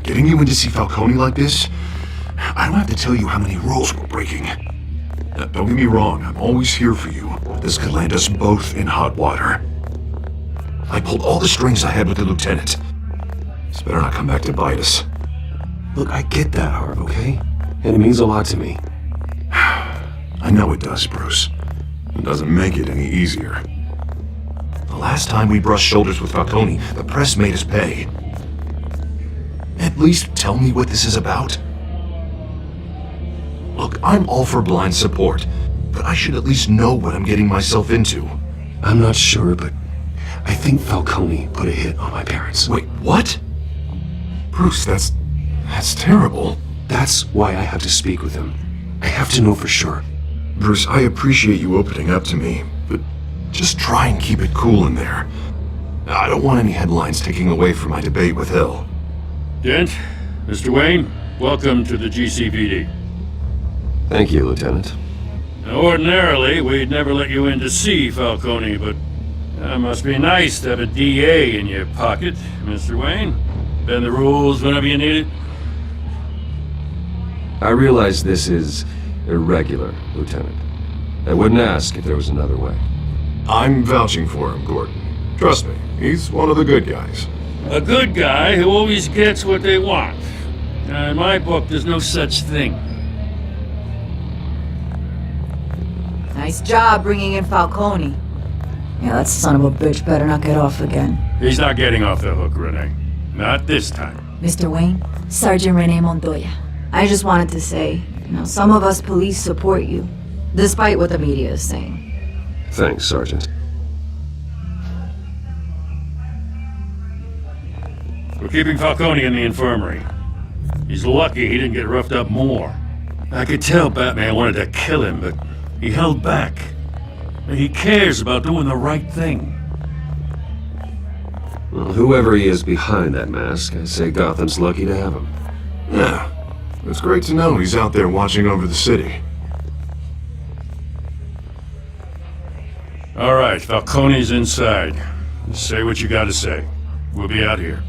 getting you in to see Falcone like this? I don't have to tell you how many rules we're breaking. Now, don't get me wrong, I'm always here for you, but this could land us both in hot water. I pulled all the strings I had with the lieutenant. This better not come back to bite us. Look, I get that, Harv, okay? And it means a lot to me. I know it does, Bruce. It doesn't make it any easier. The last time we brushed shoulders with Falcone, the press made us pay. At least tell me what this is about. Look, I'm all for blind support, but I should at least know what I'm getting myself into. I'm not sure, but I think Falcone put a hit on my parents. Wait, what? Bruce, that's terrible. That's why I have to speak with him. I have to know for sure. Bruce, I appreciate you opening up to me, but just try and keep it cool in there. I don't want any headlines taking away from my debate with Hill. Dent, Mr. Wayne, welcome to the GCPD. Thank you, Lieutenant. Now, ordinarily, we'd never let you in to see Falcone, but it must be nice to have a DA in your pocket, Mr. Wayne. Bend the rules whenever you need it. I realize this is irregular, Lieutenant. I wouldn't ask if there was another way. I'm vouching for him, Gordon. Trust me, he's one of the good guys. A good guy who always gets what they want. In my book, there's no such thing. Nice job bringing in Falcone. Yeah, that son of a bitch better not get off again. He's not getting off the hook, Renee. Not this time. Mr. Wayne, Sergeant Renee Montoya. I just wanted to say, some of us police support you, despite what the media is saying. Thanks, Sergeant. We're keeping Falcone in the infirmary. He's lucky he didn't get roughed up more. I could tell Batman wanted to kill him, but he held back. He cares about doing the right thing. Well, whoever he is behind that mask, I say Gotham's lucky to have him. Yeah, it's great to know he's out there watching over the city. All right, Falcone's inside. Say what you gotta say. We'll be out here.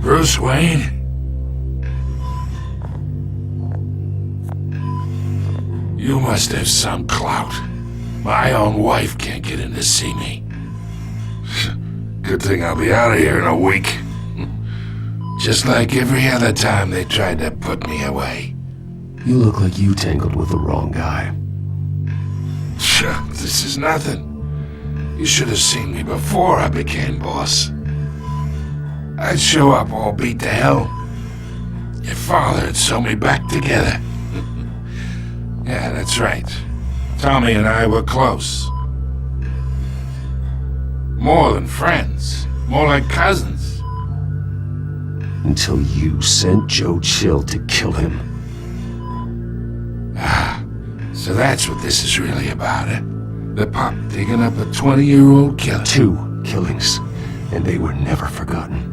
Bruce Wayne? You must have some clout. My own wife can't get in to see me. Good thing I'll be out of here in a week. Just like every other time they tried to put me away. You look like you tangled with the wrong guy. This is nothing. You should have seen me before I became boss. I'd show up all beat to hell. Your father'd sew me back together. Yeah, that's right. Tommy and I were close. More than friends. More like cousins. Until you sent Joe Chill to kill him. So that's what this is really about, eh? The pop digging up a 20-year-old killer. 2 killings, and they were never forgotten.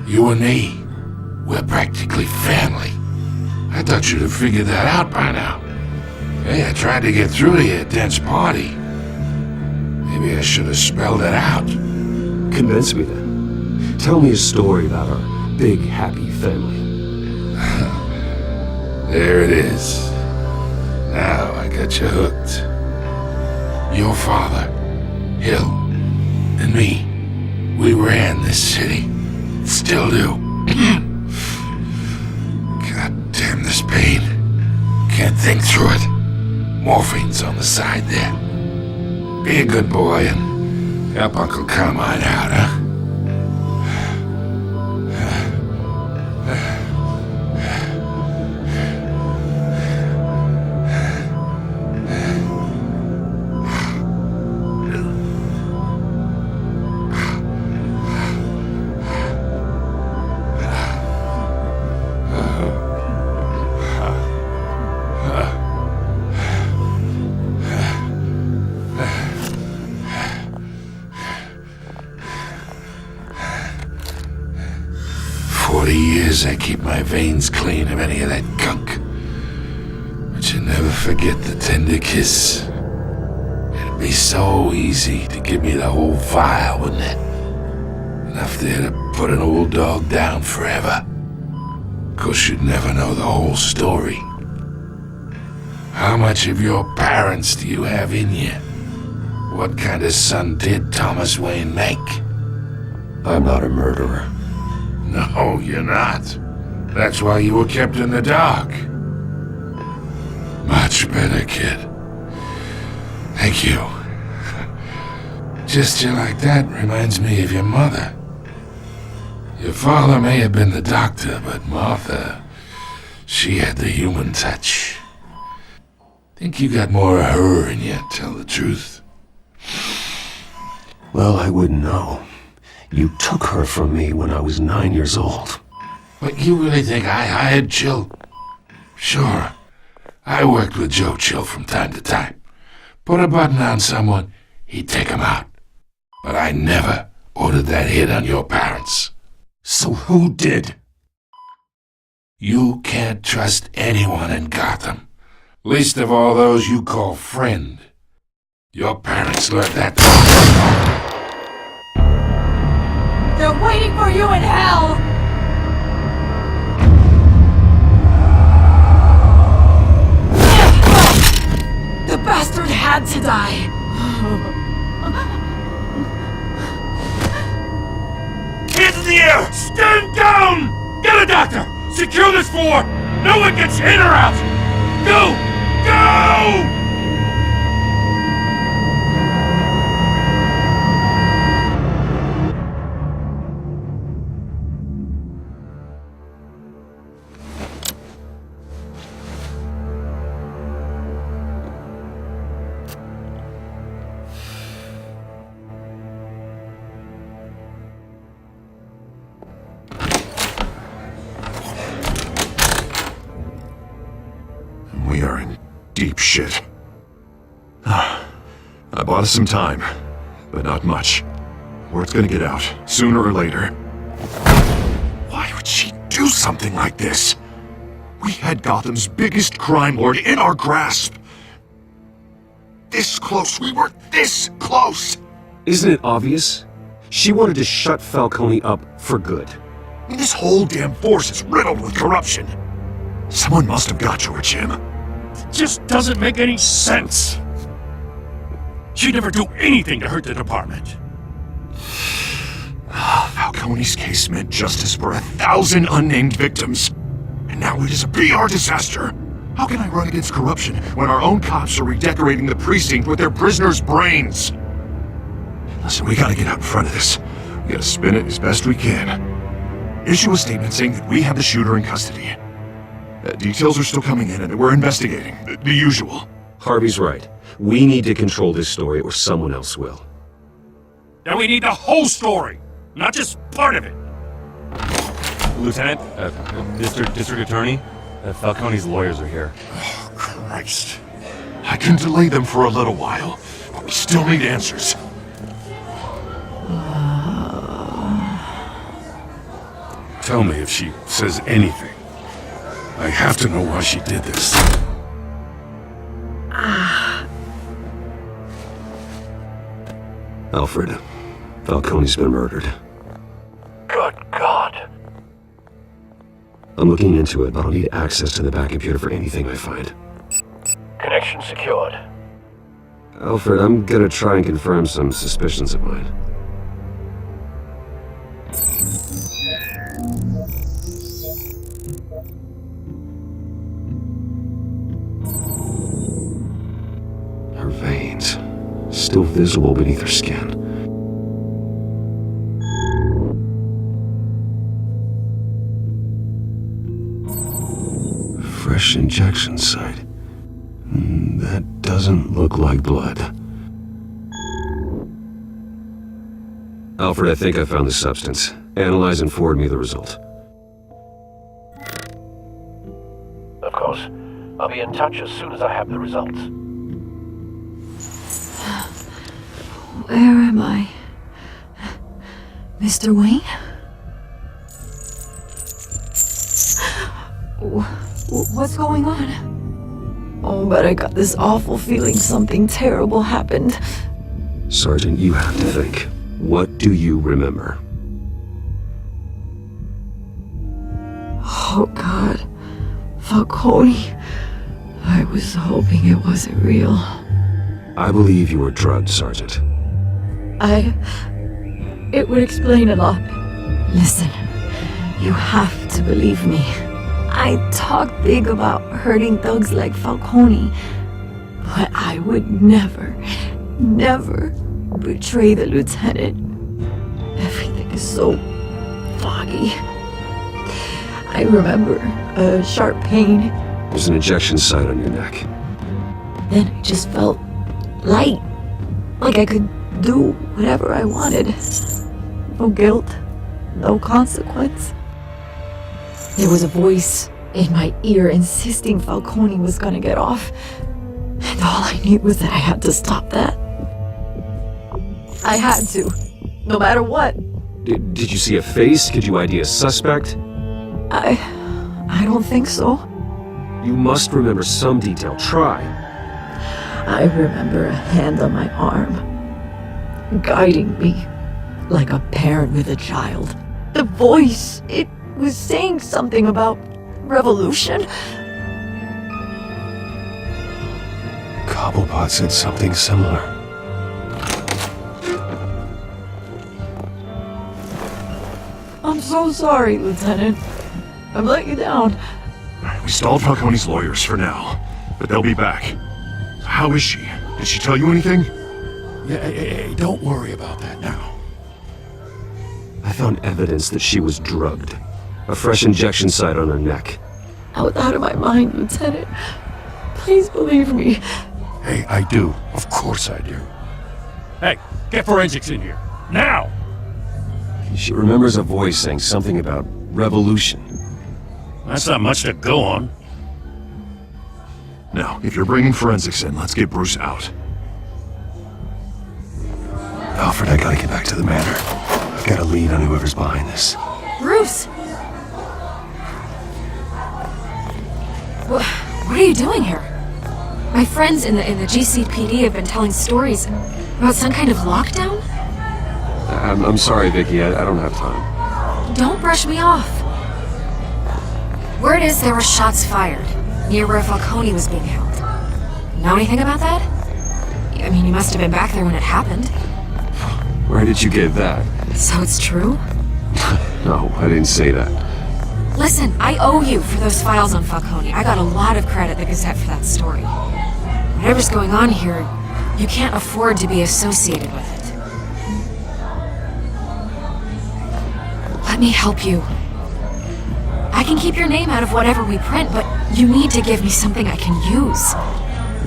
You and me, we're practically family. I thought you'd have figured that out by now. Hey, I tried to get through to you at Dent's party. Maybe I should have spelled it out. Convince me then. Tell me a story about our big, happy family. There it is. Now I got you hooked. Your father, Hill, and me, we ran this city. Still do. God damn this pain. Can't think through it. Morphine's on the side there. Be a good boy and help Uncle Carmine out, huh? 40 years I keep my veins clean of any of that gunk. But you never forget the tender kiss. It'd be so easy to give me the whole file, wouldn't it? Enough there to put an old dog down forever. 'Cause you'd never know the whole story. How much of your parents do you have in you? What kind of son did Thomas Wayne make? I'm not a murderer. No, you're not. That's why you were kept in the dark. Much better, kid. Thank you. Gesture like that reminds me of your mother. Your father may have been the doctor, but Martha, she had the human touch. Think you got more of her in you, tell the truth. Well, I wouldn't know. You took her from me when I was 9 years old. But you really think I hired Chill? Sure. I worked with Joe Chill from time to time. Put a button on someone, he'd take him out. But I never ordered that hit on your parents. So who did? You can't trust anyone in Gotham. Least of all those you call friend. Your parents learned that. They're waiting for you in hell! The bastard had to die! Hands in the air! Stand down! Get a doctor! Secure this floor! No one gets in or out! Go! Go! We are in deep shit. I bought us some time, but not much. Word's gonna get out, sooner or later. Why would she do something like this? We had Gotham's biggest crime lord in our grasp. This close, we were this close! Isn't it obvious? She wanted to shut Falcone up for good. I mean, this whole damn force is riddled with corruption. Someone must have got to her, Jim. It just doesn't make any sense. She'd never do anything to hurt the department. Falcone's case meant justice for 1,000 unnamed victims. And now it is a PR disaster. How can I run against corruption when our own cops are redecorating the precinct with their prisoners' brains? Listen, we gotta get out in front of this. We gotta spin it as best we can. Issue a statement saying that we have the shooter in custody. Details are still coming in and we're investigating. The usual. Harvey's right. We need to control this story or someone else will. Then we need the whole story, not just part of it. Lieutenant, District Attorney, Falcone's lawyers are here. Oh, Christ. I can delay them for a little while, but we still need answers. Tell me if she says anything. I have to know why she did this. Alfred, Falcone's been murdered. Good God. I'm looking into it, but I'll need access to the back computer for anything I find. Connection secured. Alfred, I'm gonna try and confirm some suspicions of mine. Her veins, still visible beneath her skin. Fresh injection site. That doesn't look like blood. Alfred, I think I found the substance. Analyze and forward me the result. Of course. I'll be in touch as soon as I have the results. Where am I? Mr. Wayne? What's going on? Oh, but I got this awful feeling something terrible happened. Sergeant, you have to think. What do you remember? Oh, God. Falcone. I was hoping it wasn't real. I believe you were drugged, Sergeant. It would explain a lot. Listen, you have to believe me. I talk big about hurting thugs like Falcone, but I would never betray the lieutenant. Everything is so foggy. I remember a sharp pain. There's an injection site on your neck. Then I just felt light, like I could do whatever I wanted. No guilt, no consequence. There was a voice in my ear insisting Falcone was gonna get off. And all I knew was that I had to stop that. I had to, no matter what. Did you see a face? Could you ID a suspect? I don't think so. You must remember some detail. Try. I remember a hand on my arm, guiding me like a parent with a child. The voice, it was saying something about revolution. Cobblepot said something similar. I'm so sorry, Lieutenant. I've let you down. We stalled Falcone's lawyers for now, but they'll be back. How is she? Did she tell you anything? Hey, don't worry about that now. I found evidence that she was drugged. A fresh injection site on her neck. I was out of my mind, Lieutenant. Please believe me. Hey, I do. Of course I do. Hey, get forensics in here. Now! She remembers a voice saying something about revolution. That's not much to go on. Now, if you're bringing forensics in, let's get Bruce out. Alfred, I gotta get back to the manor. I've got a lead on whoever's behind this. Bruce! What are you doing here? My friends in the GCPD have been telling stories about some kind of lockdown? I'm sorry, Vicky. I don't have time. Don't brush me off. Word is there were shots fired near where Falcone was being held. Know anything about that? I mean, you must have been back there when it happened. Where did you get that? So it's true? No, I didn't say that. Listen, I owe you for those files on Falcone. I got a lot of credit at the Gazette for that story. Whatever's going on here, you can't afford to be associated with it. Let me help you. I can keep your name out of whatever we print, but you need to give me something I can use.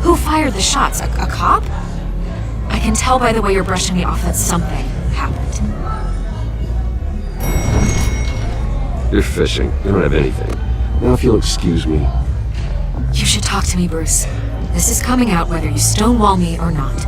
Who fired the shots? A cop? I can tell by the way you're brushing me off that something happened. You're fishing. You don't have anything. Now, if you'll excuse me. You should talk to me, Bruce. This is coming out whether you stonewall me or not.